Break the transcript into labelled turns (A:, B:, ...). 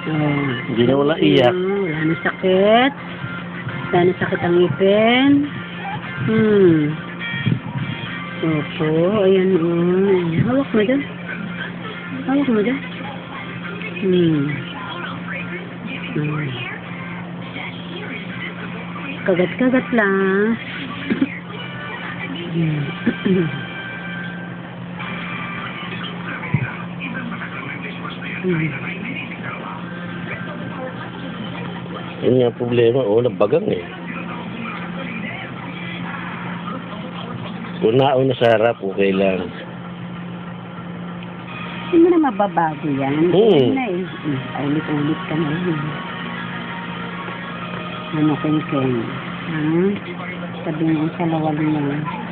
A: Oh.
B: Hindi na wala iyak.
A: Wala na sakit. Wala na sakit ang ngipin. Opo, ayan hawak mo dyan. Hawak mo dyan. Kagat-kagat lang.
B: Yun nga problema. Nabagang eh. Kung nauna sa harap, okay lang.
A: Hindi mo na mababago yan. Na eh. Ulit-ulit ka na yun. Ano, Ken? Sabi mo sa lawal niya.